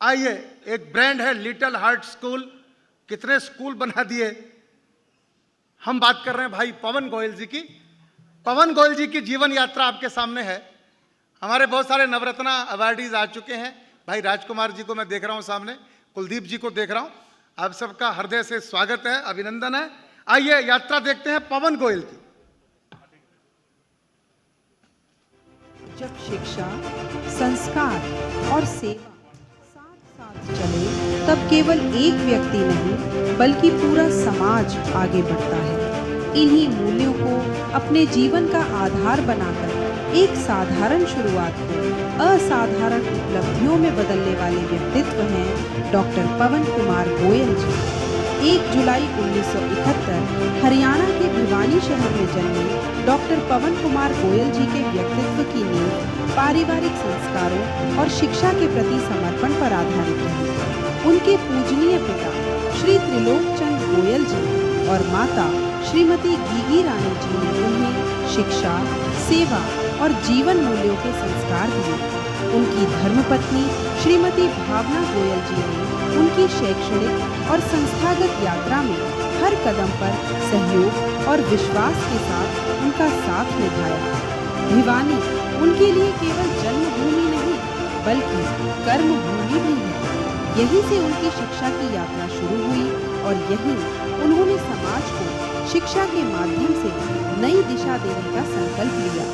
आइए, एक ब्रांड है लिटिल हार्ट स्कूल, कितने स्कूल बना दिए। हम बात कर रहे हैं भाई पवन गोयल जी की। पवन गोयल जी की जीवन यात्रा आपके सामने है। हमारे बहुत सारे नवरत्ना अवार्डीज आ चुके हैं। भाई राजकुमार जी को मैं देख रहा हूं सामने, कुलदीप जी को देख रहा हूं। आप सबका हृदय से स्वागत है, अभिनंदन है। आइए यात्रा देखते हैं पवन गोयल की। जब शिक्षा, संस्कार और सेवा साथ साथ चले, तब केवल एक व्यक्ति नहीं बल्कि पूरा समाज आगे बढ़ता है। इन्हीं मूल्यों को अपने जीवन का आधार बनाकर एक साधारण शुरुआत को असाधारण उपलब्धियों में बदलने वाले व्यक्तित्व हैं डॉक्टर पवन कुमार गोयल जी। 1 जुलाई 1971 हरियाणा के भिवानी शहर में जन्मे डॉक्टर पवन कुमार गोयल जी के व्यक्तित्व की नींव पारिवारिक संस्कारों और शिक्षा के प्रति समर्पण पर आधारित रही। उनके पूजनीय पिता श्री त्रिलोक चंद गोयल जी और माता श्रीमती गीगी रानी जी ने उन्हें शिक्षा, सेवा और जीवन मूल्यों के संस्कार दिए। उनकी धर्मपत्नी श्रीमती भावना गोयल जी ने उनकी शैक्षणिक और संस्थागत यात्रा में हर कदम पर सहयोग और विश्वास के साथ उनका साथ निभाया। भिवानी उनके लिए केवल जन्मभूमि नहीं बल्कि कर्मभूमि भी है। यहीं से उनकी शिक्षा की यात्रा शुरू हुई और यहीं उन्होंने समाज को शिक्षा के माध्यम से नई दिशा देने का संकल्प लिया।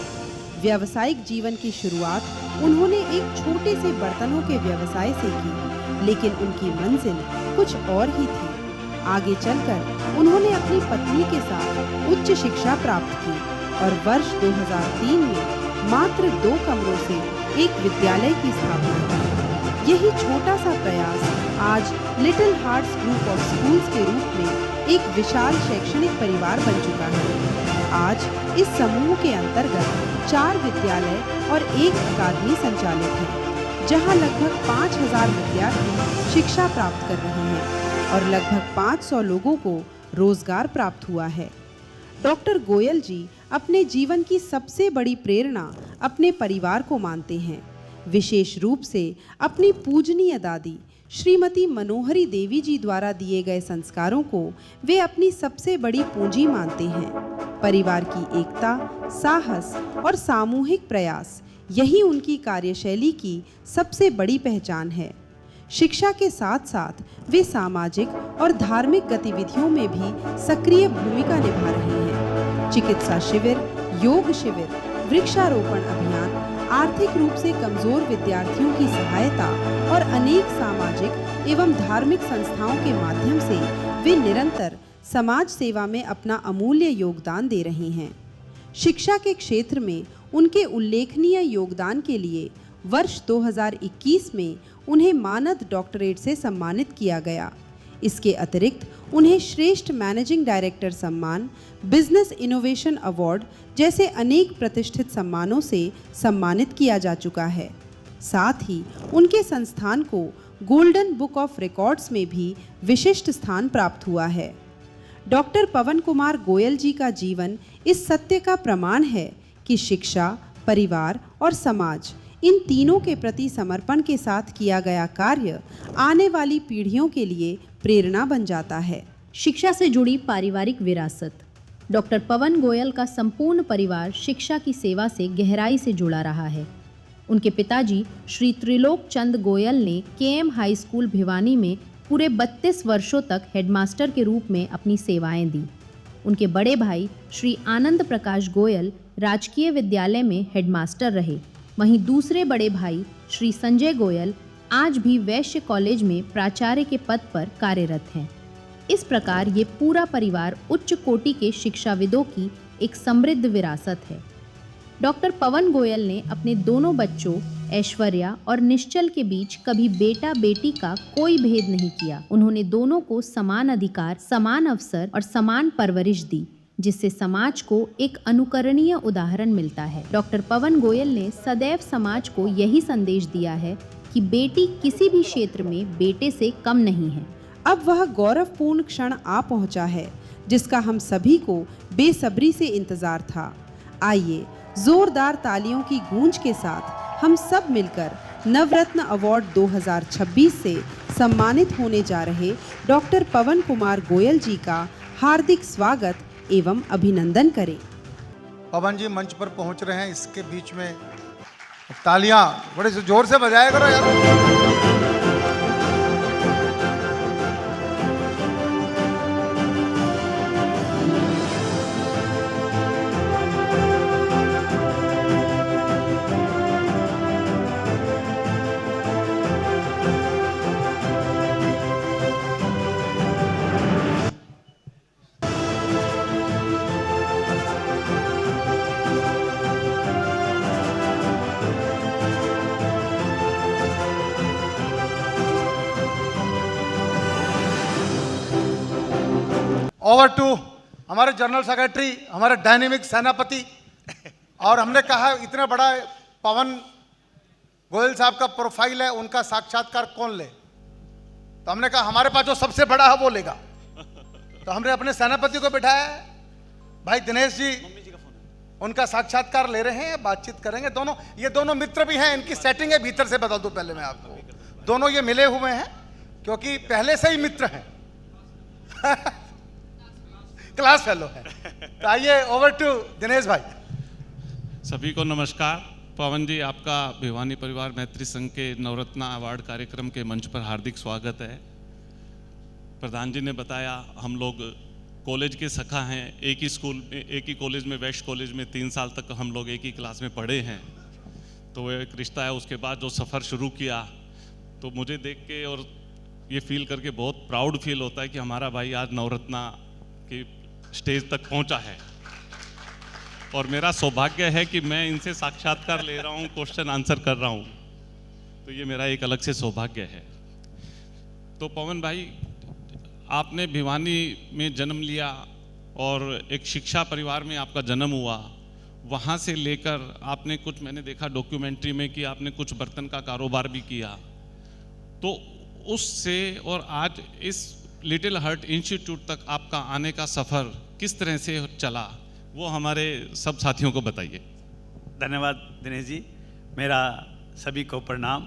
व्यावसायिक जीवन की शुरुआत उन्होंने एक छोटे से बर्तनों के व्यवसाय से की, लेकिन उनकी मंजिल कुछ और ही थी। आगे चलकर उन्होंने अपनी पत्नी के साथ उच्च शिक्षा प्राप्त की और वर्ष 2003 में मात्र 2 कमरों से एक विद्यालय की स्थापना की। यही छोटा सा प्रयास आज little hearts group of schools के रूप में एक विशाल शैक्षणिक परिवार बन चुका है। आज इस समूह के अंतर्गत 4 विद्यालय और 1 अकादमी संचालित है, जहां लगभग 5000 विद्यार्थी शिक्षा प्राप्त कर रहे हैं और लगभग 500 लोगों को रोजगार प्राप्त हुआ है। डॉक्टर गोयल जी अपने जीवन की सबसे बड़ी प्रेरणा अपने परिवार को मानते हैं। विशेष रूप से अपनी पूजनीय दादी श्रीमती मनोहरी देवी जी द्वारा दिए गए संस्कारों को वे अपनी सबसे बड़ी पूंजी मानते हैं। परिवार की एकता, साहस और सामूहिक प्रयास, यही उनकी कार्यशैली की सबसे बड़ी पहचान है। शिक्षा के साथ साथ वे सामाजिक और धार्मिक गतिविधियों में भी सक्रिय भूमिका निभा रहे हैं। चिकित्सा शिविर, योग शिविर, वृक्षारोपण अभियान, आर्थिक रूप से कमजोर विद्यार्थियों की सहायता और अनेक सामाजिक एवं धार्मिक संस्थाओं के माध्यम से वे निरंतर समाज सेवा में अपना अमूल्य योगदान दे रहे हैं। शिक्षा के क्षेत्र में उनके उल्लेखनीय योगदान के लिए वर्ष 2021 में उन्हें मानद डॉक्टरेट से सम्मानित किया गया। इसके अतिरिक्त उन्हें श्रेष्ठ मैनेजिंग डायरेक्टर सम्मान, बिजनेस इनोवेशन अवार्ड जैसे अनेक प्रतिष्ठित सम्मानों से सम्मानित किया जा चुका है। साथ ही उनके संस्थान को गोल्डन बुक ऑफ रिकॉर्ड्स में भी विशिष्ट स्थान प्राप्त हुआ है। डॉक्टर पवन कुमार गोयल जी का जीवन इस सत्य का प्रमाण है कि शिक्षा, परिवार और समाज, इन तीनों के प्रति समर्पण के साथ किया गया कार्य आने वाली पीढ़ियों के लिए प्रेरणा बन जाता है। शिक्षा से जुड़ी पारिवारिक विरासत। डॉक्टर पवन गोयल का संपूर्ण परिवार शिक्षा की सेवा से गहराई से जुड़ा रहा है। उनके पिताजी श्री त्रिलोक चंद गोयल ने केएम हाई स्कूल भिवानी में पूरे 32 वर्षों तक हेडमास्टर के रूप में अपनी सेवाएं दी। उनके बड़े भाई श्री आनंद प्रकाश गोयल राजकीय विद्यालय में हेडमास्टर रहे। वहीं दूसरे बड़े भाई श्री संजय गोयल आज भी वैश्य कॉलेज में प्राचार्य के पद पर कार्यरत हैं। इस प्रकार ये पूरा परिवार उच्च कोटि के शिक्षाविदों की एक समृद्ध विरासत है। डॉक्टर पवन गोयल ने अपने दोनों बच्चों ऐश्वर्या और निश्चल के बीच कभी बेटा बेटी का कोई भेद नहीं किया। उन्होंने दोनों को समान अधिकार, समान अवसर और समान परवरिश दी, जिससे समाज को एक अनुकरणीय उदाहरण मिलता है। डॉक्टर पवन गोयल ने सदैव समाज को यही संदेश दिया है कि बेटी किसी भी क्षेत्र में बेटे से कम नहीं है। अब वह गौरवपूर्ण क्षण आ पहुंचा है जिसका हम सभी को बेसब्री से इंतजार था। आइए जोरदार तालियों की गूंज के साथ हम सब मिलकर नवरत्न अवार्ड 2026 से सम्मानित होने जा रहे डॉक्टर पवन कुमार गोयल जी का हार्दिक स्वागत एवं अभिनंदन करें। पवन जी मंच पर पहुंच रहे हैं, इसके बीच में तालियां बड़े जोर से बजाया करो यार। ओवर टू हमारे जनरल सेक्रेटरी, हमारे डायनेमिक सेनापति। और हमने कहा इतना बड़ा पवन गोयल साहब का प्रोफाइल है, उनका साक्षात्कार कौन ले? तो हमने कहा हमारे पास जो सबसे बड़ा है वो लेगा। तो हमने अपने सेनापति को बिठाया, भाई दिनेश जी उनका साक्षात्कार ले रहे हैं, बातचीत करेंगे। दोनों ये दोनों मित्र भी हैं, इनकी सेटिंग है भीतर से, बता दूं पहले मैं आपको, दोनों ये मिले हुए हैं क्योंकि पहले से ही मित्र हैं। क्लास फेलो है। तो आइए ओवर टू दिनेश भाई। सभी को नमस्कार। पवन जी, आपका भिवानी परिवार मैत्री संघ के नवरत्ना अवार्ड कार्यक्रम के मंच पर हार्दिक स्वागत है। प्रधान जी ने बताया हम लोग कॉलेज के सखा हैं, एक ही स्कूल में, एक ही कॉलेज में, वेस्ट कॉलेज में 3 साल तक हम लोग एक ही क्लास में पढ़े हैं। तो वो एक रिश्ता है। उसके बाद जो सफ़र शुरू किया तो मुझे देख के और ये फील करके बहुत प्राउड फील होता है कि हमारा भाई आज नवरत्ना की स्टेज तक पहुंचा है। और मेरा सौभाग्य है कि मैं इनसे साक्षात्कार ले रहा हूं, क्वेश्चन आंसर कर रहा हूं, तो ये मेरा एक अलग से सौभाग्य है। तो पवन भाई, आपने भिवानी में जन्म लिया और एक शिक्षा परिवार में आपका जन्म हुआ। वहाँ से लेकर आपने कुछ, मैंने देखा डॉक्यूमेंट्री में कि आपने कुछ बर्तन का कारोबार भी किया। तो उससे और आज इस लिटिल हार्ट इंस्टीट्यूट तक आपका आने का सफ़र किस तरह से चला, वो हमारे सब साथियों को बताइए। धन्यवाद दिनेश जी, मेरा सभी को प्रणाम।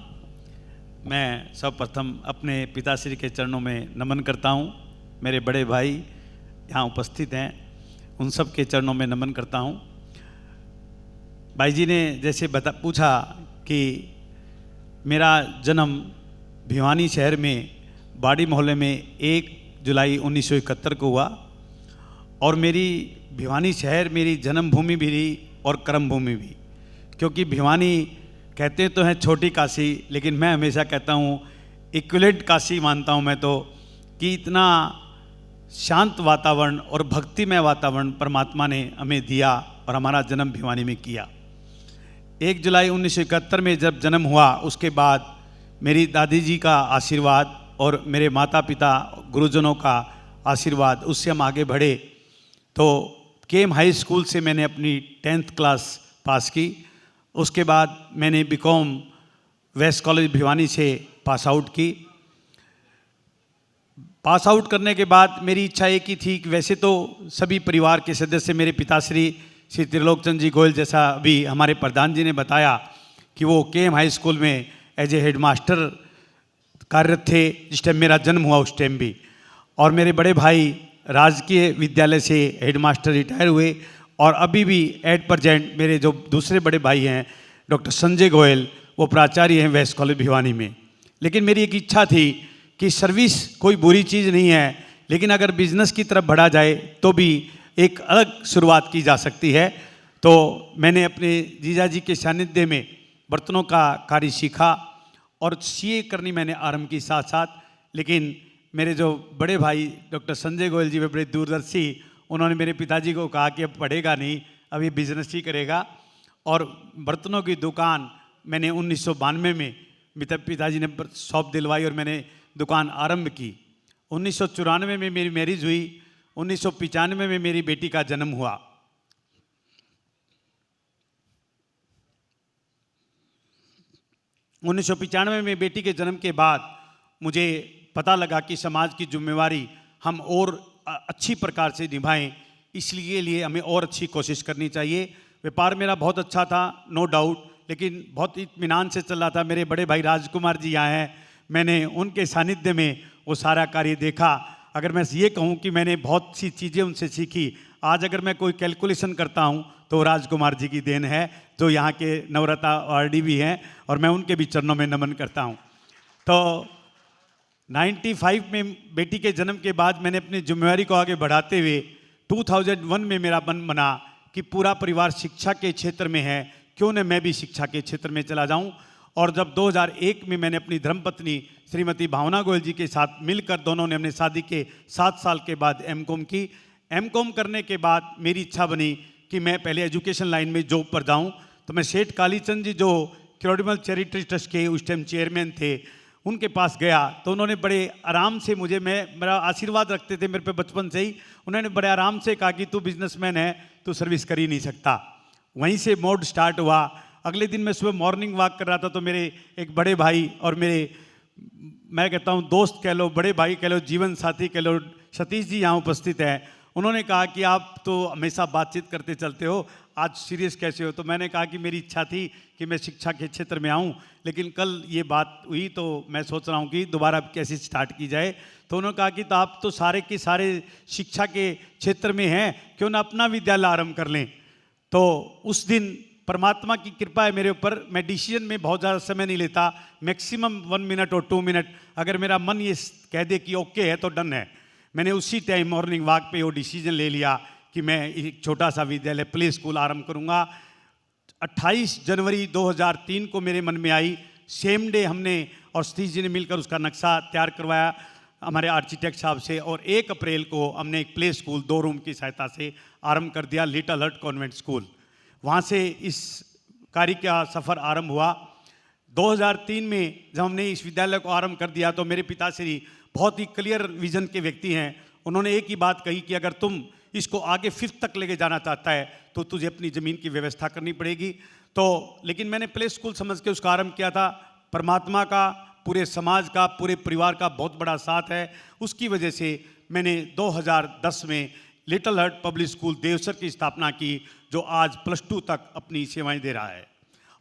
मैं सर्वप्रथम अपने पिताश्री के चरणों में नमन करता हूँ। मेरे बड़े भाई यहाँ उपस्थित हैं, उन सब के चरणों में नमन करता हूँ। भाई जी ने जैसे पूछा कि मेरा जन्म भिवानी शहर में बाड़ी मोहल्ले में 1 जुलाई 1971 को हुआ और मेरी भिवानी शहर मेरी जन्मभूमि भी रही और कर्मभूमि भी। क्योंकि भिवानी कहते तो हैं छोटी काशी, लेकिन मैं हमेशा कहता हूँ इक्विवेलेंट काशी मानता हूँ मैं तो, कि इतना शांत वातावरण और भक्तिमय वातावरण परमात्मा ने हमें दिया और हमारा जन्म भिवानी में किया। 1 जुलाई 1971 में जब जन्म हुआ, उसके बाद मेरी दादी जी का आशीर्वाद और मेरे माता पिता गुरुजनों का आशीर्वाद, उससे हम आगे बढ़े। तो केम हाई स्कूल से मैंने अपनी 10th क्लास पास की। उसके बाद मैंने बीकॉम वेस्ट कॉलेज भिवानी से पास आउट की। पास आउट करने के बाद मेरी इच्छा एक ही थी कि वैसे तो सभी परिवार के सदस्य, मेरे पिताश्री श्री त्रिलोक चंद जी गोयल, जैसा अभी हमारे प्रधान जी ने बताया कि वो केम हाई स्कूल में एज ए हेडमास्टर कार्यरत थे जिस टाइम मेरा जन्म हुआ, उस टाइम भी। और मेरे बड़े भाई राजकीय विद्यालय से हेडमास्टर रिटायर हुए और अभी भी एट प्रेजेंट मेरे जो दूसरे बड़े भाई हैं डॉक्टर संजय गोयल, वो प्राचार्य हैं वेस्ट कॉलेज भिवानी में। लेकिन मेरी एक इच्छा थी कि सर्विस कोई बुरी चीज़ नहीं है, लेकिन अगर बिजनेस की तरफ बढ़ा जाए तो भी एक अलग शुरुआत की जा सकती है। तो मैंने अपने जीजा जी के सानिध्य में बर्तनों का कार्य सीखा और सीए करनी मैंने आरंभ की साथ साथ। लेकिन मेरे जो बड़े भाई डॉक्टर संजय गोयल जी वे बड़े दूरदर्शी, उन्होंने मेरे पिताजी को कहा कि अब पढ़ेगा नहीं, अभी बिजनेस ही करेगा। और बर्तनों की दुकान मैंने 1992 में पिताजी ने शॉप दिलवाई और मैंने दुकान आरंभ की। 1994 में मेरी मैरिज हुई, 1995 में मेरी बेटी का जन्म हुआ। उन्नीस में बेटी के जन्म के बाद मुझे पता लगा कि समाज की जिम्मेवारी हम और अच्छी प्रकार से निभाएं, इसलिए हमें और अच्छी कोशिश करनी चाहिए। व्यापार मेरा बहुत अच्छा था, नो डाउट, लेकिन बहुत इत्मीनान से चल रहा था। मेरे बड़े भाई राजकुमार जी यहाँ हैं, मैंने उनके सानिध्य में वो सारा कार्य देखा। अगर मैं ये कहूँ कि मैंने बहुत सी चीज़ें उनसे सीखी, आज अगर मैं कोई कैलकुलेशन करता हूँ तो राजकुमार जी की देन है, जो यहाँ के नवरत्ना अवार्डी भी हैं, और मैं उनके भी चरणों में नमन करता हूँ। तो 95 में बेटी के जन्म के बाद मैंने अपनी जिम्मेवारी को आगे बढ़ाते हुए 2001 में मेरा मन बना कि पूरा परिवार शिक्षा के क्षेत्र में है, क्यों न मैं भी शिक्षा के क्षेत्र में चला जाऊं। और जब 2001 में मैंने अपनी धर्मपत्नी श्रीमती भावना गोयल जी के साथ मिलकर, दोनों ने हमने शादी के 7 साल के बाद एमकॉम की। एमकॉम करने के बाद मेरी इच्छा बनी कि मैं पहले एजुकेशन लाइन में जॉब पर जाऊं। तो मैं सेठ कालीचंद जी, जो क्रोडिमल चैरिटी ट्रस्ट के उस टाइम चेयरमैन थे, उनके पास गया। तो उन्होंने बड़े आराम से मेरा आशीर्वाद रखते थे मेरे पे बचपन से ही। उन्होंने बड़े आराम से कहा कि तू बिजनेसमैन है, तू सर्विस कर ही नहीं सकता। वहीं से मोड स्टार्ट हुआ। अगले दिन मैं सुबह मॉर्निंग वॉक कर रहा था, तो मेरे एक बड़े भाई और मेरे, मैं कहता हूँ दोस्त कह लो, बड़े भाई कह लो, जीवन साथी कह लो, सतीश जी यहाँ उपस्थित हैं। उन्होंने कहा कि आप तो हमेशा बातचीत करते चलते हो, आज सीरियस कैसे हो? तो मैंने कहा कि मेरी इच्छा थी कि मैं शिक्षा के क्षेत्र में आऊं, लेकिन कल ये बात हुई तो मैं सोच रहा हूं कि दोबारा कैसे स्टार्ट की जाए। तो उन्होंने कहा कि तो आप तो सारे के सारे शिक्षा के क्षेत्र में हैं, क्यों ना अपना विद्यालय आरंभ कर लें। तो उस दिन परमात्मा की कृपा है मेरे ऊपर, मैं डिसीजन में बहुत ज़्यादा समय नहीं लेता, मैक्सिमम 1 मिनट और 2 मिनट। अगर मेरा मन ये कह दे कि ओके है तो डन है। मैंने उसी टाइम मॉर्निंग वॉक पे वो डिसीजन ले लिया कि मैं एक छोटा सा विद्यालय प्ले स्कूल आरंभ करूंगा। 28 जनवरी 2003 को मेरे मन में आई। सेम डे हमने और सतीश जी ने मिलकर उसका नक्शा तैयार करवाया हमारे आर्किटेक्ट साहब से, और 1 अप्रैल को हमने एक प्ले स्कूल 2 रूम की सहायता से आरंभ कर दिया, लिटिल हर्ट कॉन्वेंट स्कूल। वहाँ से इस कार्य का सफ़र आरंभ हुआ। 2003 में जब हमने इस विद्यालय को आरंभ कर दिया तो मेरे पिताश्री बहुत ही क्लियर विजन के व्यक्ति हैं। उन्होंने एक ही बात कही कि अगर तुम इसको आगे 5th तक लेके जाना चाहता है तो तुझे अपनी ज़मीन की व्यवस्था करनी पड़ेगी। तो लेकिन मैंने प्ले स्कूल समझ के उसका आरंभ किया था। परमात्मा का, पूरे समाज का, पूरे परिवार का बहुत बड़ा साथ है। उसकी वजह से मैंने 2010 में little heart public school Devsar की स्थापना की, जो आज +2 तक अपनी सेवाएं दे रहा है।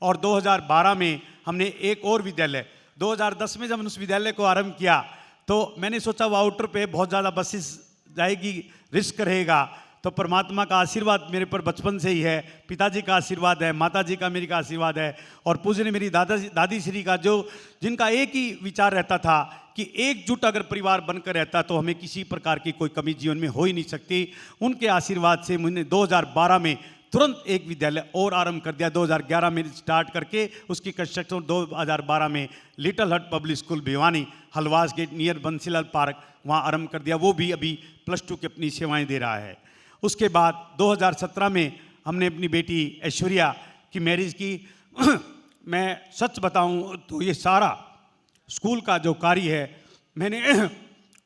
और 2012 में हमने एक और विद्यालय, 2010 में जब हमने उस विद्यालय को आरंभ किया तो मैंने सोचा वो आउटर पे बहुत ज़्यादा बसेस जाएगी, रिस्क रहेगा। तो परमात्मा का आशीर्वाद मेरे पर बचपन से ही है, पिताजी का आशीर्वाद है, माताजी का मेरी का आशीर्वाद है, और पूजनीय मेरी दादी श्री का, जो जिनका एक ही विचार रहता था कि एकजुट अगर परिवार बनकर रहता तो हमें किसी प्रकार की कोई कमी जीवन में हो ही नहीं सकती। उनके आशीर्वाद से मैंने 2012 में तुरंत एक विद्यालय और आरंभ कर दिया। 2011 में स्टार्ट करके उसकी कंस्ट्रक्शन 2012 में little heart public school Bhiwani, Halwas gate near Bansilal park, वहाँ आरंभ कर दिया। वो भी अभी +2 की अपनी सेवाएं दे रहा है। उसके बाद 2017 में हमने अपनी बेटी ऐश्वर्या की मैरिज की। मैं सच बताऊं तो ये सारा स्कूल का जो कार्य है मैंने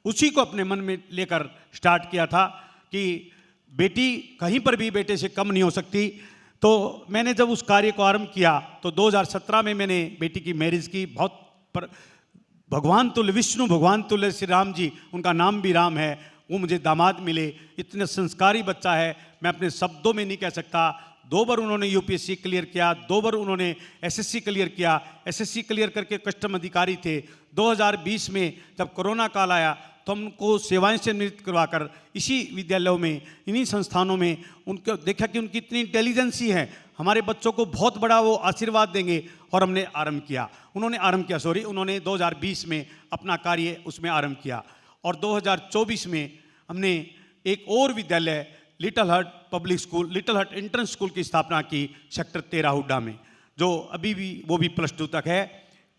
उसी को अपने मन में लेकर स्टार्ट किया था कि बेटी कहीं पर भी बेटे से कम नहीं हो सकती। तो मैंने जब उस कार्य को आरंभ किया तो 2017 में मैंने बेटी की मैरिज की। भगवान तुल्य विष्णु, भगवान तुल्य श्री राम जी, उनका नाम भी राम है, वो मुझे दामाद मिले। इतने संस्कारी बच्चा है, मैं अपने शब्दों में नहीं कह सकता। 2 बार उन्होंने यूपीएससी क्लियर किया, 2 बार उन्होंने एसएससी क्लियर किया। एसएससी क्लियर करके कस्टम अधिकारी थे। 2020 में जब कोरोना काल आया तो हमको सेवाएं से निवृत्त करवाकर इसी विद्यालयों में, इन्हीं संस्थानों में उनको देखा कि उनकी इतनी इंटेलिजेंसी है, हमारे बच्चों को बहुत बड़ा वो आशीर्वाद देंगे, और हमने आरंभ किया। उन्होंने 2020 में अपना कार्य उसमें आरंभ किया। और 2024 में हमने एक और विद्यालय little heart public school, little heart entrance school की स्थापना की सेक्टर 13 हुड्डा में, जो अभी भी वो भी +2 तक है।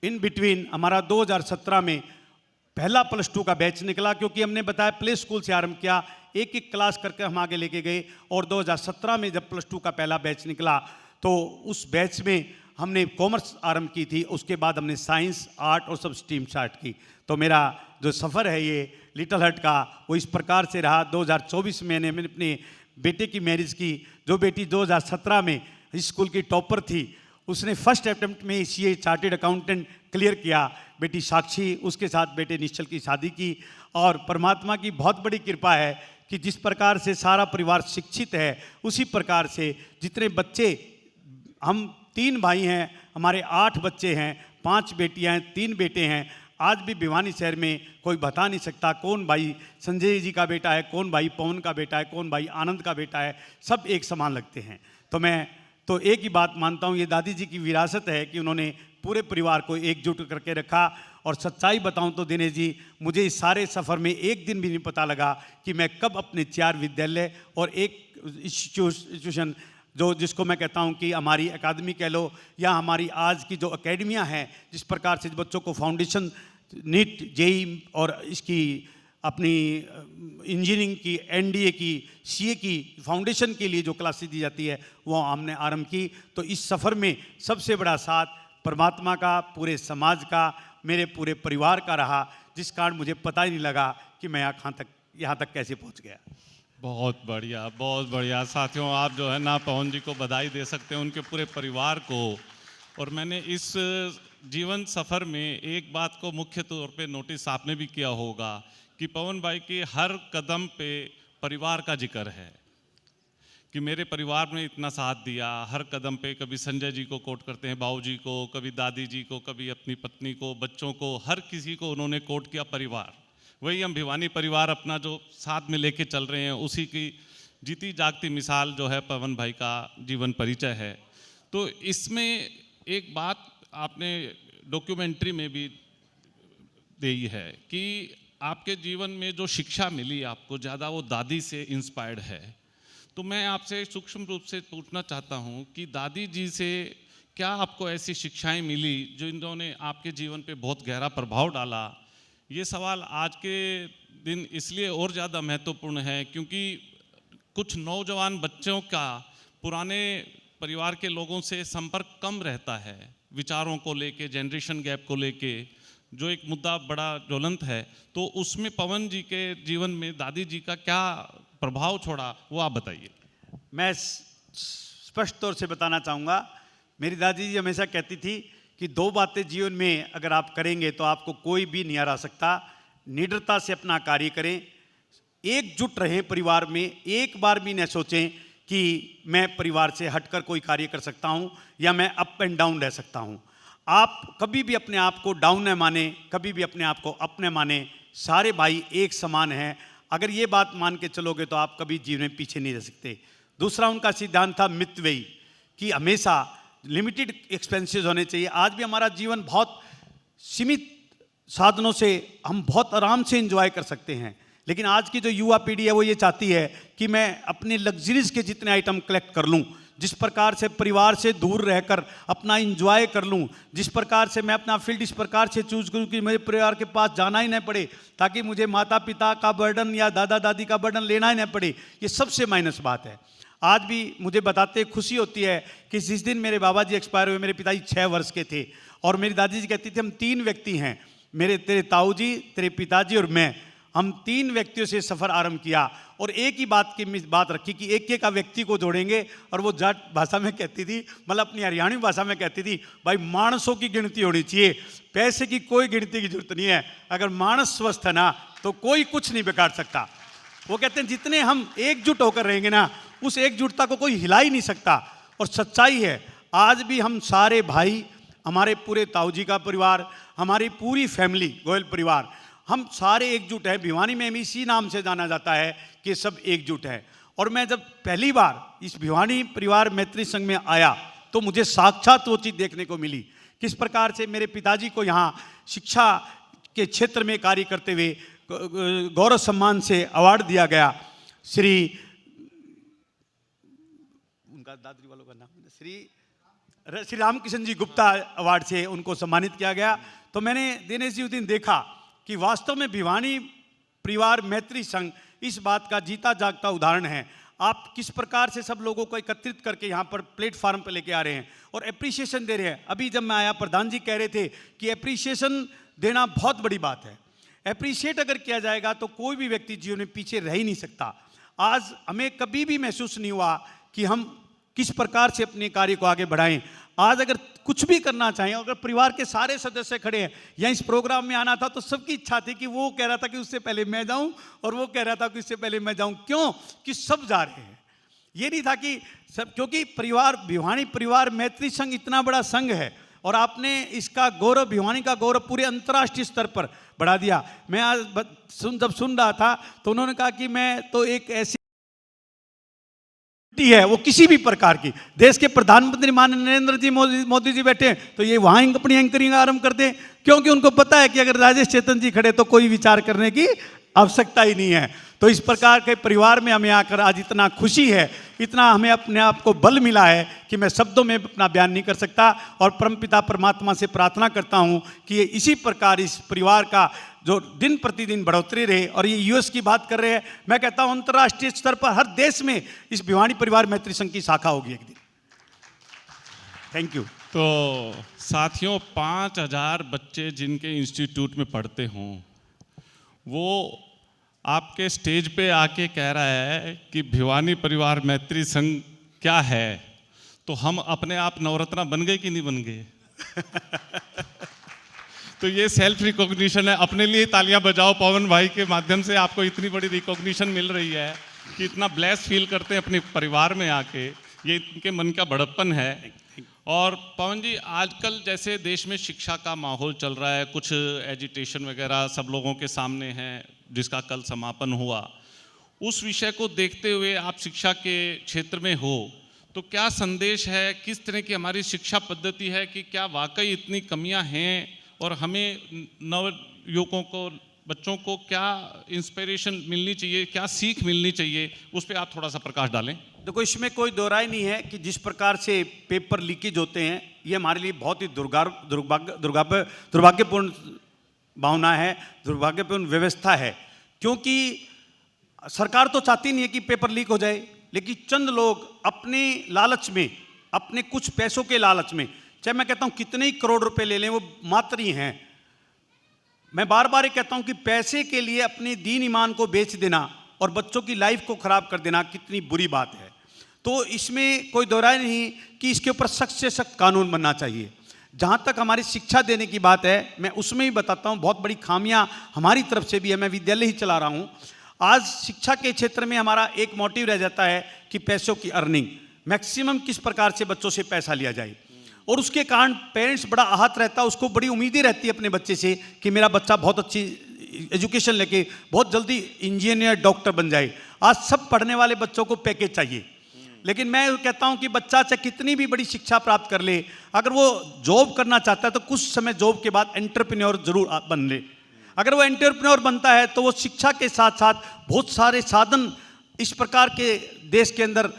इन बिटवीन हमारा 2017 में पहला +2 का बैच निकला, क्योंकि हमने बताया प्ले स्कूल से आरंभ किया, एक एक क्लास करके हम आगे लेके गए। और 2017 में जब +2 का पहला बैच निकला तो उस बैच में हमने कॉमर्स आरंभ की थी। उसके बाद हमने साइंस, आर्ट और सब स्ट्रीम स्टार्ट की। तो मेरा जो सफ़र है ये लिटिल हर्ट का, वो इस प्रकार से रहा। 2024 में मैंने अपने बेटे की मैरिज की। जो बेटी 2017 में स्कूल की टॉपर थी, उसने फर्स्ट अटेम्प्ट में CA चार्टेड अकाउंटेंट क्लियर किया। बेटी साक्षी, उसके साथ बेटे निश्चल की शादी की। और परमात्मा की बहुत बड़ी कृपा है कि जिस प्रकार से सारा परिवार शिक्षित है, उसी प्रकार से जितने बच्चे हम 3 भाई हैं, हमारे 8 बच्चे हैं, 5 बेटियां हैं, 3 बेटे हैं। आज भी भिवानी शहर में कोई बता नहीं सकता कौन भाई संजय जी का बेटा है, कौन भाई पवन का बेटा है, कौन भाई आनंद का बेटा है। सब एक समान लगते हैं। तो मैं तो एक ही बात मानता हूँ, ये दादी जी की विरासत है कि उन्होंने पूरे परिवार को एकजुट करके रखा। और सच्चाई बताऊं तो दिनेश जी, मुझे इस सारे सफ़र में एक दिन भी नहीं पता लगा कि मैं कब अपने 4 विद्यालय और एक इंस्टीट्यूशन जो जिसको मैं कहता हूं कि हमारी अकादमी कह लो या हमारी आज की जो अकेडमियां हैं, जिस प्रकार से बच्चों को फाउंडेशन नीट जेई और इसकी अपनी इंजीनियरिंग की, एनडीए की, सीए की फाउंडेशन के लिए जो क्लासेस दी जाती है वो हमने आरंभ की। तो इस सफ़र में सबसे बड़ा साथ परमात्मा का, पूरे समाज का, मेरे पूरे परिवार का रहा, जिस कारण मुझे पता ही नहीं लगा कि मैं यहाँ तक कैसे पहुँच गया। बहुत बढ़िया, बहुत बढ़िया। साथियों, आप जो है ना पवन जी को बधाई दे सकते हैं, उनके पूरे परिवार को। और मैंने इस जीवन सफ़र में एक बात को मुख्य तौर पे नोटिस आपने भी किया होगा कि पवन भाई के हर कदम पे परिवार का जिक्र है कि मेरे परिवार ने इतना साथ दिया। हर कदम पे कभी संजय जी को कोट करते हैं, बाबूजी को, कभी दादी जी को, कभी अपनी पत्नी को, बच्चों को, हर किसी को उन्होंने कोट किया परिवार। वही हम भिवानी परिवार अपना जो साथ में लेके चल रहे हैं, उसी की जीती जागती मिसाल जो है पवन भाई का जीवन परिचय है। तो इसमें एक बात आपने डॉक्यूमेंट्री में भी दी है कि आपके जीवन में जो शिक्षा मिली आपको ज़्यादा वो दादी से इंस्पायर्ड है। तो मैं आपसे सूक्ष्म रूप से पूछना चाहता हूँ कि दादी जी से क्या आपको ऐसी शिक्षाएं मिली जो इन्होंने आपके जीवन पे बहुत गहरा प्रभाव डाला? ये सवाल आज के दिन इसलिए और ज़्यादा महत्वपूर्ण है क्योंकि कुछ नौजवान बच्चों का पुराने परिवार के लोगों से संपर्क कम रहता है, विचारों को लेके, जनरेशन गैप को लेके, जो एक मुद्दा बड़ा ज्वलंत है। तो उसमें पवन जी के जीवन में दादी जी का क्या प्रभाव छोड़ा, वो आप बताइए। मैं स्पष्ट तौर से बताना चाहूँगा, मेरी दादी जी हमेशा कहती थी कि 2 बातें जीवन में अगर आप करेंगे तो आपको कोई भी नहीं हरा सकता। निडरता से अपना कार्य करें, एकजुट रहें परिवार में, एक बार भी न सोचें कि मैं परिवार से हटकर कोई कार्य कर सकता हूं या मैं अप एंड डाउन रह सकता हूं। आप कभी भी अपने आप को डाउन न माने, कभी भी अपने आप को अप न माने। सारे भाई एक समान हैं। अगर ये बात मान के चलोगे तो आप कभी जीवन में पीछे नहीं रह सकते। दूसरा उनका सिद्धांत था मितव्ययी, कि हमेशा लिमिटेड एक्सपेंसेस होने चाहिए। आज भी हमारा जीवन बहुत सीमित साधनों से हम बहुत आराम से एंजॉय कर सकते हैं, लेकिन आज की जो युवा पीढ़ी है वो ये चाहती है कि मैं अपने लग्जरीज के जितने आइटम कलेक्ट कर लूं, जिस प्रकार से परिवार से दूर रहकर अपना एंजॉय कर लूं, जिस प्रकार से मैं अपना फील्ड इस प्रकार से चूज करूं कि मेरे परिवार के पास जाना ही नहीं पड़े, ताकि मुझे माता पिता का बर्डन या दादा दादी का बर्डन लेना ही नहीं पड़े। ये सबसे माइनस बात है। आज भी मुझे बताते खुशी होती है कि जिस दिन मेरे बाबा जी एक्सपायर हुए, मेरे पिताजी 6 वर्ष के थे और मेरी दादी जी कहती थी हम 3 व्यक्ति हैं, तेरे ताऊ जी, तेरे पिताजी और मैं। हम 3 व्यक्तियों से सफ़र आरंभ किया और एक ही बात रखी कि एक एक व्यक्ति को जोड़ेंगे। और वो जाट भाषा में कहती थी, मतलब अपनी हरियाणवी भाषा में कहती थी, भाई मानसों की गिनती होनी चाहिए, पैसे की कोई गिनती की जरूरत नहीं है। अगर मानस स्वस्थ है ना तो कोई कुछ नहीं बिगाड़ सकता। वो कहते हैं जितने हम एकजुट होकर रहेंगे ना, उस एकजुटता को कोई हिला ही नहीं सकता। और सच्चाई है, आज भी हम सारे भाई, हमारे पूरे ताऊ जी का परिवार, हमारी पूरी फैमिली गोयल परिवार, हम सारे एकजुट हैं। भिवानी में इसी नाम से जाना जाता है कि सब एकजुट है। और मैं जब पहली बार इस भिवानी परिवार मैत्री संघ में आया तो मुझे साक्षात वो चीज़ देखने को मिली, किस प्रकार से मेरे पिताजी को यहाँ शिक्षा के क्षेत्र में कार्य करते हुए गौरव सम्मान से अवार्ड दिया गया। श्री उनका दादरी वालों का नाम श्री रामकिशन जी गुप्ता अवार्ड से उनको सम्मानित किया गया। तो मैंने दिनेश जी उस दिन देखा कि वास्तव में भिवानी परिवार मैत्री संघ इस बात का जीता जागता उदाहरण है। आप किस प्रकार से सब लोगों को एकत्रित करके यहाँ पर प्लेटफार्म पर लेके आ रहे हैं और एप्रिसिएशन दे रहे हैं। अभी जब मैं आया, प्रधान जी कह रहे थे कि एप्रिसिएशन देना बहुत बड़ी बात है। एप्रिशिएट अगर किया जाएगा तो कोई भी व्यक्ति जीवन में पीछे रह ही नहीं सकता। आज हमें कभी भी महसूस नहीं हुआ कि हम किस प्रकार से अपने कार्य को आगे बढ़ाएं। आज अगर कुछ भी करना चाहें, अगर परिवार के सारे सदस्य खड़े हैं या इस प्रोग्राम में आना था तो सबकी इच्छा थी कि वो कह रहा था कि उससे पहले मैं जाऊं और वो कह रहा था कि उससे पहले मैं जाऊं। क्यों? कि सब जा रहे हैं। ये नहीं था कि सब, क्योंकि परिवार भिवानी परिवार मैत्री संघ इतना बड़ा संघ है और आपने इसका गौरव, भिवानी का गौरव पूरे अंतर्राष्ट्रीय स्तर पर बढ़ा दिया। मैं आज जब सुन रहा था तो उन्होंने कहा कि मैं तो एक ऐसी है, वो किसी भी प्रकार की, देश के प्रधानमंत्री माननीय नरेंद्र जी मोदी जी बैठे हैं तो ये वहां अपनी एंकरिंग आरंभ कर दें, क्योंकि उनको पता है कि अगर राजेश चेतन जी खड़े तो कोई विचार करने की आवश्यकता ही नहीं है। तो इस प्रकार के परिवार में हमें आकर आज इतना खुशी है, इतना हमें अपने आप को बल मिला है कि मैं शब्दों में अपना बयान नहीं कर सकता। और परमपिता परमात्मा से प्रार्थना करता हूं कि ये इसी प्रकार इस परिवार का जो दिन प्रतिदिन बढ़ोतरी रहे। और ये यूएस की बात कर रहे हैं, मैं कहता हूं अंतर्राष्ट्रीय स्तर पर हर देश में इस भिवानी परिवार मैत्री संघ की शाखा होगी एक दिन। Thank you. तो साथियों, 5000 बच्चे जिनके इंस्टीट्यूट में पढ़ते हों, वो आपके स्टेज पे आके कह रहा है कि भिवानी परिवार मैत्री संघ क्या है, तो हम अपने आप नवरत्ना बन गए कि नहीं बन गए? तो ये सेल्फ रिकॉग्निशन है। अपने लिए तालियां बजाओ पवन भाई के माध्यम से, आपको इतनी बड़ी रिकॉग्निशन मिल रही है कि इतना ब्लेस फील करते हैं अपने परिवार में आके, ये इनके मन का बड़प्पन है। और पवन जी, आजकल जैसे देश में शिक्षा का माहौल चल रहा है, कुछ एजिटेशन वगैरह सब लोगों के सामने है, जिसका कल समापन हुआ, उस विषय को देखते हुए आप शिक्षा के क्षेत्र में हो, तो क्या संदेश है, किस तरह की हमारी शिक्षा पद्धति है कि क्या वाकई इतनी कमियां हैं और हमें नव युवकों को, बच्चों को क्या इंस्पिरेशन मिलनी चाहिए, क्या सीख मिलनी चाहिए, उस पर आप थोड़ा सा प्रकाश डालें। देखो, इसमें कोई दो राय नहीं है कि जिस प्रकार से पेपर लीकेज होते हैं, ये हमारे लिए बहुत ही दुर्भाग्यपूर्ण भावना है, दुर्भाग्यपूर्ण व्यवस्था है। क्योंकि सरकार तो चाहती नहीं है कि पेपर लीक हो जाए, लेकिन चंद लोग अपने लालच में, अपने कुछ पैसों के लालच में, चाहे मैं कहता हूं कितने ही करोड़ रुपए ले लें, वो मात्र ही हैं। मैं बार बार ये कहता हूं कि पैसे के लिए अपने दीन ईमान को बेच देना और बच्चों की लाइफ को खराब कर देना कितनी बुरी बात है। तो इसमें कोई दो राय नहीं कि इसके ऊपर सख्त से सख्त कानून बनना चाहिए। जहाँ तक हमारी शिक्षा देने की बात है, मैं उसमें ही बताता हूँ, बहुत बड़ी खामियाँ हमारी तरफ से भी है। मैं विद्यालय ही चला रहा हूँ। आज शिक्षा के क्षेत्र में हमारा एक मोटिव रह जाता है कि पैसों की अर्निंग, मैक्सिमम किस प्रकार से बच्चों से पैसा लिया जाए, और उसके कारण पेरेंट्स बड़ा आहत रहता है, उसको बड़ी उम्मीदें रहती है अपने बच्चे से कि मेरा बच्चा बहुत अच्छी एजुकेशन लेके बहुत जल्दी इंजीनियर, डॉक्टर बन जाए। आज सब पढ़ने वाले बच्चों को पैकेज चाहिए, लेकिन मैं कहता हूं कि बच्चा चाहे कितनी भी बड़ी शिक्षा प्राप्त कर ले, अगर वो जॉब करना चाहता है तो कुछ समय जॉब के बाद एंटरप्रेन्योर जरूर बन ले। अगर वो एंटरप्रेन्योर बनता है तो वो शिक्षा के साथ साथ बहुत सारे साधन इस प्रकार के देश के अंदर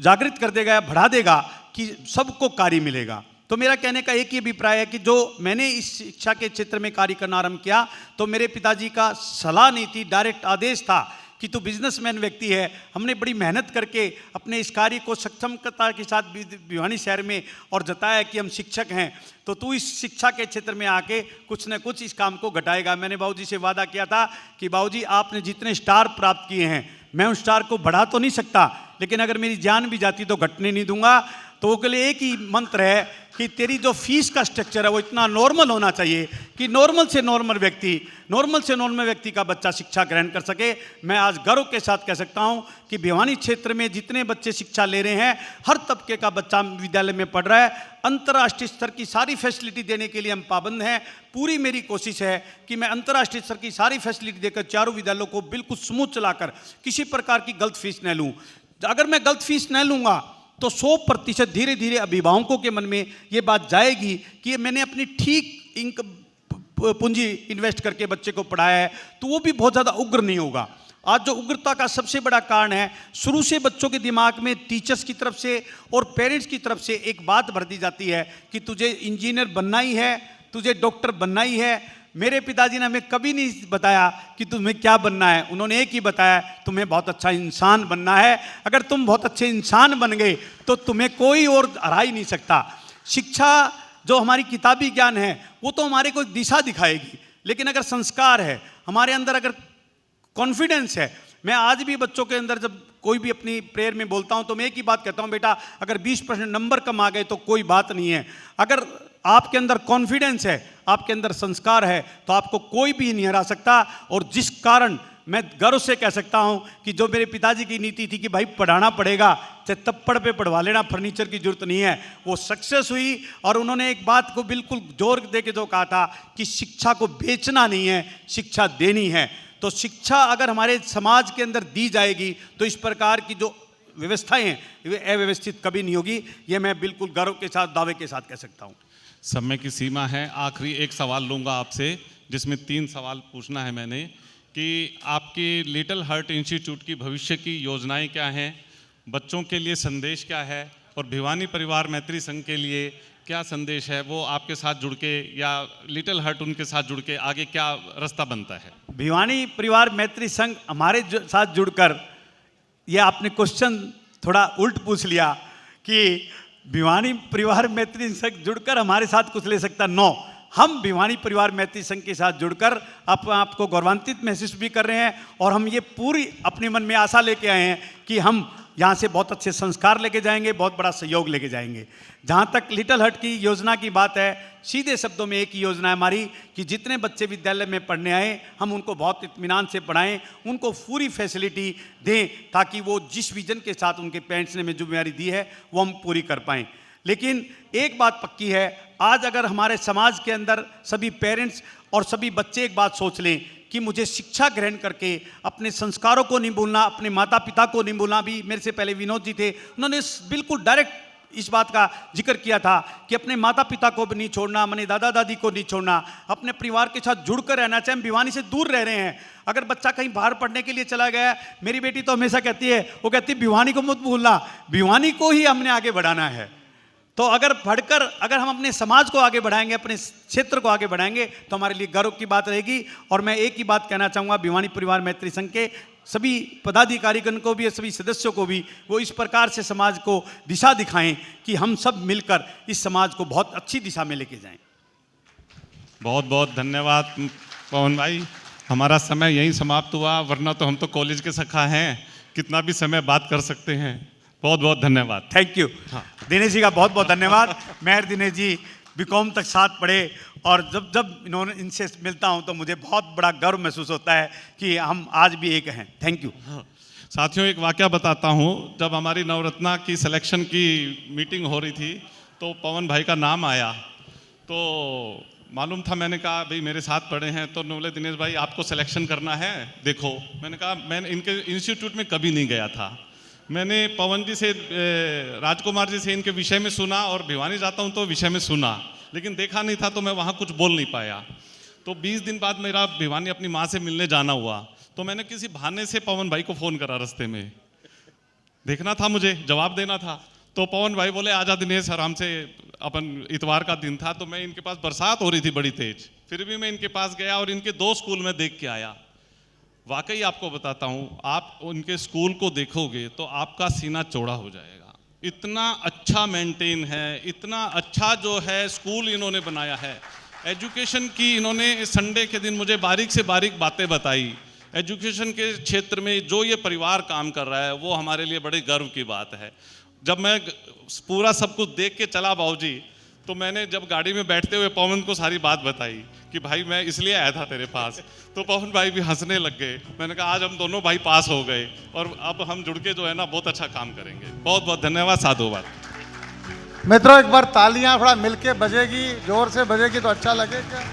जागृत कर देगा, बढ़ा देगा कि सबको कार्य मिलेगा। तो मेरा कहने का एक ही अभिप्राय है कि जो मैंने इस शिक्षा के क्षेत्र में कार्य करना आरंभ किया, तो मेरे पिताजी का सलाह नहीं थी, डायरेक्ट आदेश था कि तू बिजनेसमैन व्यक्ति है। हमने बड़ी मेहनत करके अपने इस कार्य को सक्षमता के साथ भिवानी शहर में और जताया कि हम शिक्षक हैं, तो तू इस शिक्षा के क्षेत्र में आके कुछ न कुछ इस काम को घटाएगा। मैंने बाबूजी से वादा किया था कि बाबूजी, आपने जितने स्टार प्राप्त किए हैं, मैं उन स्टार को बढ़ा तो नहीं सकता, लेकिन अगर मेरी जान भी जाती तो घटने नहीं दूंगा। तो वो के लिए एक ही मंत्र है कि तेरी जो फीस का स्ट्रक्चर है वो इतना नॉर्मल होना चाहिए कि नॉर्मल से नॉर्मल व्यक्ति का बच्चा शिक्षा ग्रहण कर सके। मैं आज गर्व के साथ कह सकता हूं कि भिवानी क्षेत्र में जितने बच्चे शिक्षा ले रहे हैं, हर तबके का बच्चा विद्यालय में पढ़ रहा है। अंतर्राष्ट्रीय स्तर की सारी फैसिलिटी देने के लिए हम पाबंद हैं। पूरी मेरी कोशिश है कि मैं अंतर्राष्ट्रीय स्तर की सारी फैसिलिटी देकर चारों विद्यालयों को बिल्कुल स्मूथ चलाकर किसी प्रकार की गलत फीस न लूँ। अगर मैं गलत फीस न लूँगा तो 100% धीरे धीरे अभिभावकों के मन में ये बात जाएगी कि मैंने अपनी ठीक पूंजी इन्वेस्ट करके बच्चे को पढ़ाया है, तो वो भी बहुत ज़्यादा उग्र नहीं होगा। आज जो उग्रता का सबसे बड़ा कारण है, शुरू से बच्चों के दिमाग में टीचर्स की तरफ से और पेरेंट्स की तरफ से एक बात भर दी जाती है कि तुझे इंजीनियर बनना ही है, तुझे डॉक्टर बनना ही है। मेरे पिताजी ने हमें कभी नहीं बताया कि तुम्हें क्या बनना है, उन्होंने एक ही बताया, तुम्हें बहुत अच्छा इंसान बनना है। अगर तुम बहुत अच्छे इंसान बन गए तो तुम्हें कोई और हरा ही नहीं सकता। शिक्षा जो हमारी किताबी ज्ञान है वो तो हमारे को दिशा दिखाएगी, लेकिन अगर संस्कार है हमारे अंदर, अगर कॉन्फिडेंस है। मैं आज भी बच्चों के अंदर जब कोई भी अपनी प्रेयर में बोलता हूं तो मैं एक ही बात कहता हूं, बेटा अगर 20% नंबर कम आ गए तो कोई बात नहीं है, अगर आपके अंदर कॉन्फिडेंस है, आपके अंदर संस्कार है, तो आपको कोई भी नहीं हरा सकता। और जिस कारण मैं गर्व से कह सकता हूं कि जो मेरे पिताजी की नीति थी कि भाई पढ़ाना पड़ेगा, चाहे तप्पड़ पे पढ़वा लेना, फर्नीचर की जरूरत नहीं है, वो सक्सेस हुई। और उन्होंने एक बात को बिल्कुल जोर दे के जो कहा था कि शिक्षा को बेचना नहीं है, शिक्षा देनी है। तो शिक्षा अगर हमारे समाज के अंदर दी जाएगी तो इस प्रकार की जो व्यवस्थाएं हैं वे अव्यवस्थित कभी नहीं होगी। ये मैं बिल्कुल गर्व के साथ, दावे के साथ कह सकता हूं। समय की सीमा है, आखिरी एक सवाल लूँगा आपसे, जिसमें 3 सवाल पूछना है मैंने, कि आपकी लिटिल हार्ट इंस्टीट्यूट की भविष्य की योजनाएं क्या हैं, बच्चों के लिए संदेश क्या है, और भिवानी परिवार मैत्री संघ के लिए क्या संदेश है, वो आपके साथ जुड़ के या लिटिल हार्ट उनके साथ जुड़ के आगे क्या रास्ता बनता है? भिवानी परिवार मैत्री संघ हमारे साथ जुड़कर, ये आपने क्वेश्चन थोड़ा उल्ट पूछ लिया कि भिवानी परिवार मैत्री संघ जुड़कर हमारे साथ कुछ ले सकता। नो, हम भिवानी परिवार मैत्री संघ के साथ जुड़कर आपको गौरवान्वित महसूस भी कर रहे हैं, और हम ये पूरी अपने मन में आशा लेके आए हैं कि हम यहाँ से बहुत अच्छे संस्कार लेके जाएंगे, बहुत बड़ा सहयोग लेके जाएंगे। जहाँ तक लिटिल हार्ट की योजना की बात है, सीधे शब्दों में एक ही योजना है हमारी कि जितने बच्चे विद्यालय में पढ़ने आए हम उनको बहुत इत्मीनान से पढ़ाएं, उनको पूरी फैसिलिटी दें, ताकि वो जिस विजन के साथ उनके पेरेंट्स ने हमें जिम्मेदारी दी है वो हम पूरी कर पाएँ। लेकिन एक बात पक्की है, आज अगर हमारे समाज के अंदर सभी पेरेंट्स और सभी बच्चे एक बात सोच लें कि मुझे शिक्षा ग्रहण करके अपने संस्कारों को नहीं भूलना, अपने माता पिता को नहीं भूलना। भी मेरे से पहले विनोद जी थे, उन्होंने बिल्कुल डायरेक्ट इस बात का जिक्र किया था कि अपने माता पिता को भी नहीं छोड़ना, अपने दादा दादी को नहीं छोड़ना, अपने परिवार के साथ जुड़कर रहना। चाहे हम भिवानी से दूर रह रहे हैं, अगर बच्चा कहीं बाहर पढ़ने के लिए चला गया, मेरी बेटी तो हमेशा कहती है, वो कहती है भिवानी को मत भूलना, भिवानी को ही हमने आगे बढ़ाना है। तो अगर पढ़कर अगर हम अपने समाज को आगे बढ़ाएंगे, अपने क्षेत्र को आगे बढ़ाएंगे, तो हमारे लिए गर्व की बात रहेगी। और मैं एक ही बात कहना चाहूँगा भिवानी परिवार मैत्री संघ के सभी पदाधिकारीगण को भी, सभी सदस्यों को भी, वो इस प्रकार से समाज को दिशा दिखाएं कि हम सब मिलकर इस समाज को बहुत अच्छी दिशा में लेके जाएं। बहुत बहुत धन्यवाद पवन भाई, हमारा समय यहीं समाप्त हुआ, वरना तो हम तो कॉलेज के सखा हैं, कितना भी समय बात कर सकते हैं। बहुत बहुत धन्यवाद। Thank you. दिनेश जी का बहुत बहुत धन्यवाद। मेहर दिनेश जी बीकॉम तक साथ पढ़े, और जब जब इनसे मिलता हूं तो मुझे बहुत बड़ा गर्व महसूस होता है कि हम आज भी एक हैं। Thank you. साथियों, एक वाकया बताता हूं, जब हमारी नवरत्ना की सिलेक्शन की मीटिंग हो रही थी तो पवन भाई का नाम आया, तो मालूम था, मैंने कहा भाई मेरे साथ पढ़े हैं, तो बोले दिनेश भाई आपको सिलेक्शन करना है, देखो। मैंने कहा मैंने इनके इंस्टीट्यूट में कभी नहीं गया था, मैंने पवन जी से, राजकुमार जी से इनके विषय में सुना, और भिवानी जाता हूँ तो विषय में सुना, लेकिन देखा नहीं था, तो मैं वहाँ कुछ बोल नहीं पाया। तो 20 दिन बाद मेरा भिवानी अपनी माँ से मिलने जाना हुआ, तो मैंने किसी बहाने से पवन भाई को फ़ोन करा, रास्ते में देखना था मुझे, जवाब देना था। तो पवन भाई बोले आजा दिनेश, आराम से, अपन इतवार का दिन था, तो मैं इनके पास, बरसात हो रही थी बड़ी तेज, फिर भी मैं इनके पास गया और इनके 2 स्कूल में देख के आया। वाकई आपको बताता हूँ, आप उनके स्कूल को देखोगे तो आपका सीना चौड़ा हो जाएगा। इतना अच्छा मेंटेन है, इतना अच्छा जो है स्कूल इन्होंने बनाया है। एजुकेशन की इन्होंने संडे के दिन मुझे बारीक से बारीक बातें बताई। एजुकेशन के क्षेत्र में जो ये परिवार काम कर रहा है वो हमारे लिए बड़े गर्व की बात है। जब मैं पूरा सब कुछ देख के चला बाबूजी, तो मैंने जब गाड़ी में बैठते हुए पवन को सारी बात बताई कि भाई मैं इसलिए आया था तेरे पास, तो पवन भाई भी हंसने लग गए। मैंने कहा आज हम दोनों भाई पास हो गए और अब हम जुड़ के जो है ना बहुत अच्छा काम करेंगे। बहुत बहुत धन्यवाद, साधुवाद। मित्रों, एक बार तालियां थोड़ा मिलके बजेगी, जोर से बजेगी तो अच्छा लगेगा।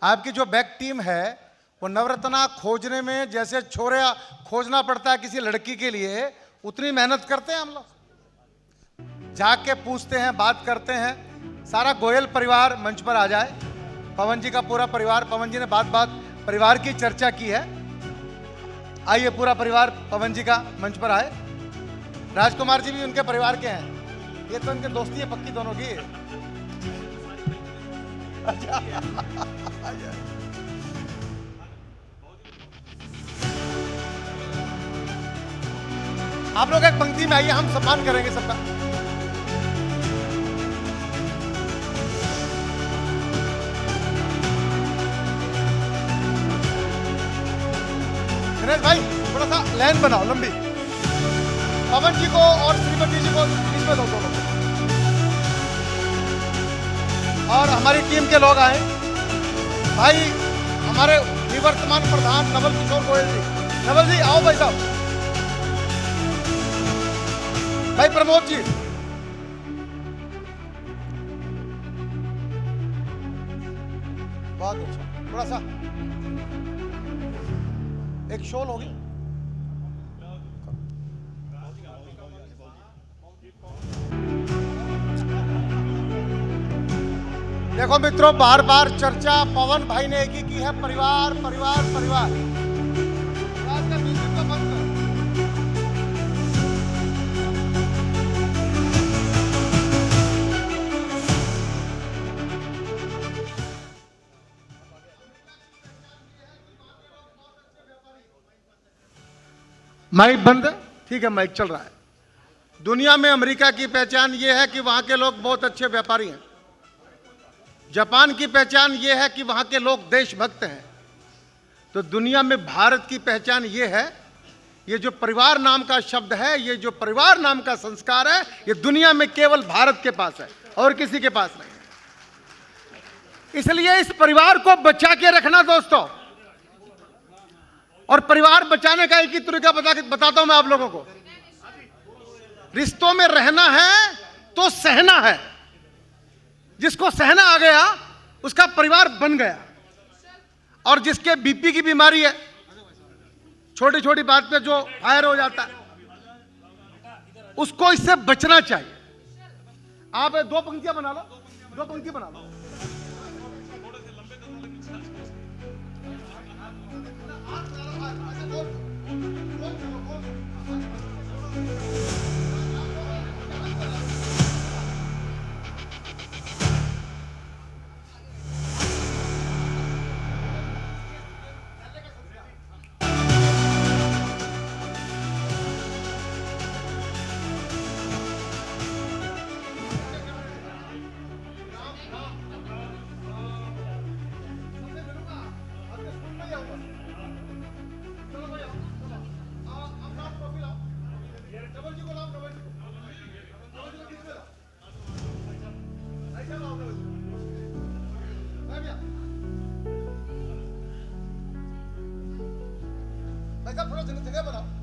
आपकी जो बैक टीम है वो नवरत्ना खोजने में जैसे छोरे खोजना पड़ता है किसी लड़की के लिए, उतनी मेहनत करते हैं हम लोग। जाके पूछते हैं, बात करते हैं। सारा गोयल परिवार मंच पर आ जाए, पवन जी का पूरा परिवार। पवन जी ने बात बात परिवार की चर्चा की है, आइए पूरा परिवार पवन जी का मंच पर आए। राजकुमार जी भी उनके परिवार के हैं, ये तो उनके दोस्ती है पक्की दोनों की। आप लोग एक पंक्ति में आइए, हम सम्मान करेंगे सबका। दिनेश भाई थोड़ा सा लाइन बनाओ लंबी, पवन जी को और श्रीमती जी को बीच में दो दोनों, और हमारी टीम के लोग आए। भाई हमारे निवर्तमान प्रधान नवल किशोर गोयल जी। नवल जी आओ भाई साहब। भाई प्रमोद जी, बहुत अच्छा, थोड़ा सा एक शोल होगी। देखो मित्रों, बार बार चर्चा पवन भाई ने एक ही की है, परिवार परिवार परिवार। आज का म्यूजिक तो बंद करो। माइक बंद है? ठीक है, माइक चल रहा है। दुनिया में अमेरिका की पहचान यह है कि वहां के लोग बहुत अच्छे व्यापारी हैं। जापान की पहचान यह है कि वहां के लोग देशभक्त हैं। तो दुनिया में भारत की पहचान यह है, ये जो परिवार नाम का शब्द है, ये जो परिवार नाम का संस्कार है, ये दुनिया में केवल भारत के पास है और किसी के पास नहीं है। इसलिए इस परिवार को बचा के रखना दोस्तों। और परिवार बचाने का एक ही तरीका बताता हूं मैं आप लोगों को। रिश्तों में रहना है तो सहना है। जिसको सहना आ गया उसका परिवार बन गया। और जिसके बीपी की बीमारी है, छोटी छोटी बात पे जो फायर हो जाता है, उसको इससे बचना चाहिए। आप दो पंक्तियां बना लो, दो पंक्ति बना लो। भाई साहब थोड़ा जगह बनाओ।